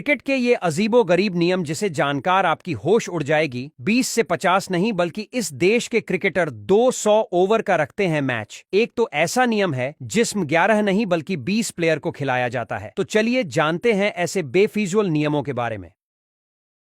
Cricket के ये अजीबो गरीब नियम जिसे जानकर आपकी होश उड़ जाएगी। 20 से 50 नहीं बल्कि इस देश के क्रिकेटर 200 ओवर का रखते हैं मैच। एक तो ऐसा नियम है जिसमें 11 नहीं बल्कि 20 प्लेयर को खिलाया जाता है। तो चलिए जानते हैं ऐसे बेफिजूल नियमों के बारे में।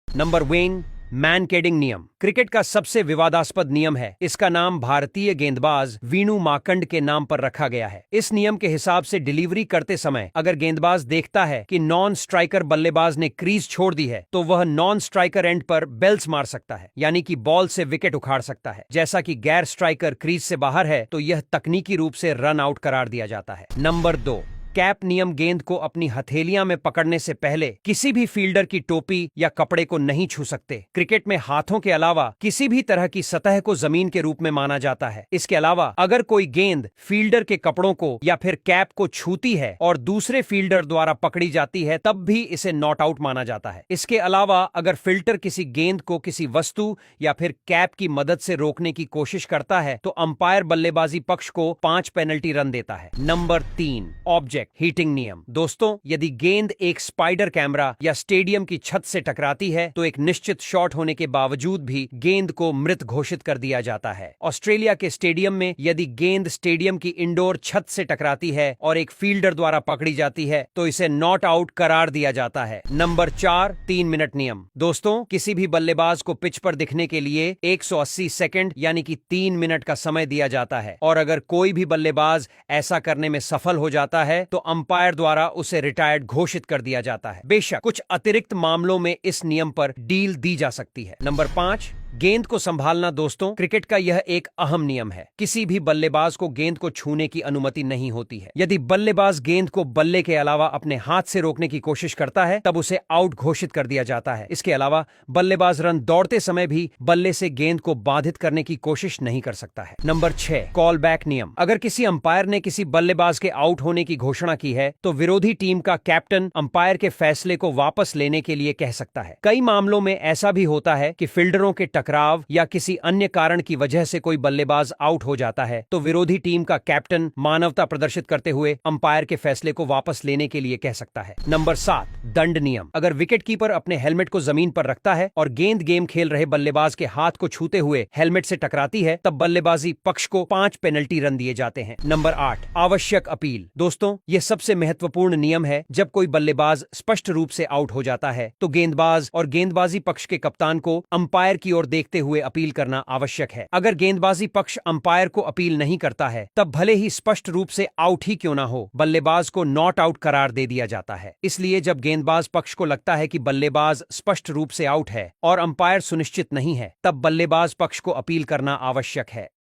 नंबर 1, मैनकेडिंग नियम। क्रिकेट का सबसे विवादास्पद नियम है। इसका नाम भारतीय गेंदबाज वीनू माकंड के नाम पर रखा गया है। इस नियम के हिसाब से डिलीवरी करते समय अगर गेंदबाज देखता है कि नॉन स्ट्राइकर बल्लेबाज ने क्रीज छोड़ दी है तो वह नॉन स्ट्राइकर एंड पर बेल्स मार सकता है, यानी कि बॉल से विकेट उखाड़ सकता है। जैसा कि गैर स्ट्राइकर क्रीज से बाहर है तो यह तकनीकी रूप से रन आउट करार दिया जाता है। नंबर 2, कैप नियम। गेंद को अपनी हथेलियां में पकड़ने से पहले किसी भी फील्डर की टोपी या कपड़े को नहीं छू सकते। क्रिकेट में हाथों के अलावा किसी भी तरह की सतह को जमीन के रूप में माना जाता है। इसके अलावा अगर कोई गेंद फील्डर के कपड़ों को या फिर कैप को छूती है और दूसरे फील्डर द्वारा पकड़ी जाती है तब भी इसे नॉट आउट माना जाता है। इसके अलावा अगर फील्डर किसी गेंद को किसी वस्तु या फिर कैप की मदद से रोकने की कोशिश करता है तो अंपायर बल्लेबाजी पक्ष को 5 पेनल्टी रन देता है। नंबर 3, ऑब्जेक्ट हीटिंग नियम। दोस्तों, यदि गेंद एक स्पाइडर कैमरा या स्टेडियम की छत से टकराती है तो एक निश्चित शॉट होने के बावजूद भी गेंद को मृत घोषित कर दिया जाता है। ऑस्ट्रेलिया के स्टेडियम में यदि गेंद स्टेडियम की इंडोर छत से टकराती है और एक फील्डर द्वारा पकड़ी जाती है तो इसे नॉट आउट करार दिया जाता है। नंबर 4, 3 मिनट नियम। दोस्तों, किसी भी बल्लेबाज को पिच पर दिखने के लिए 180 सेकंड यानी कि 3 मिनट का समय दिया जाता है और अगर कोई भी बल्लेबाज ऐसा करने में सफल हो जाता है तो अंपायर द्वारा उसे रिटायर्ड घोषित कर दिया जाता है। बेशक कुछ अतिरिक्त मामलों में इस नियम पर डील दी जा सकती है। नंबर 5, गेंद को संभालना। दोस्तों, क्रिकेट का यह एक अहम नियम है। किसी भी बल्लेबाज को गेंद को छूने की अनुमति नहीं होती है। यदि बल्लेबाज गेंद को बल्ले के अलावा अपने हाथ से रोकने की कोशिश करता है तब उसे आउट घोषित कर दिया जाता है। इसके अलावा बल्लेबाज रन दौड़ते समय भी बल्ले से गेंद को बाधित करने की कोशिश नहीं कर सकता है। नंबर 6, कॉल बैक नियम। अगर किसी अंपायर ने किसी बल्लेबाज के आउट होने की घोषणा की है तो विरोधी टीम का कैप्टन अंपायर के फैसले को वापस लेने के लिए कह सकता है। कई मामलों में ऐसा भी होता है कि फील्डरों के टकराव या किसी अन्य कारण की वजह से कोई बल्लेबाज आउट हो जाता है तो विरोधी टीम का कैप्टन मानवता प्रदर्शित करते हुए अंपायर के फैसले को वापस लेने के लिए कह सकता है। नंबर 7, दंड नियम। अगर विकेट कीपर अपने हेलमेट को जमीन पर रखता है और गेंद गेम खेल रहे बल्लेबाज के हाथ को छूते हुए हेलमेट से टकराती है तब बल्लेबाजी पक्ष को 5 पेनल्टी रन दिए जाते हैं। नंबर 8, आवश्यक अपील। दोस्तों, यह सबसे महत्वपूर्ण नियम है। जब कोई बल्लेबाज स्पष्ट रूप से आउट हो जाता है तो गेंदबाज और गेंदबाजी पक्ष के कप्तान को अंपायर की ओर देखते हुए अपील करना आवश्यक है। अगर गेंदबाजी पक्ष अंपायर को अपील नहीं करता है तब भले ही स्पष्ट रूप से आउट ही क्यों ना हो, बल्लेबाज को नॉट आउट करार दे दिया जाता है। इसलिए जब गेंदबाज पक्ष को लगता है कि बल्लेबाज स्पष्ट रूप से आउट है और अंपायर सुनिश्चित नहीं है तब बल्लेबाज पक्ष को अपील करना आवश्यक है।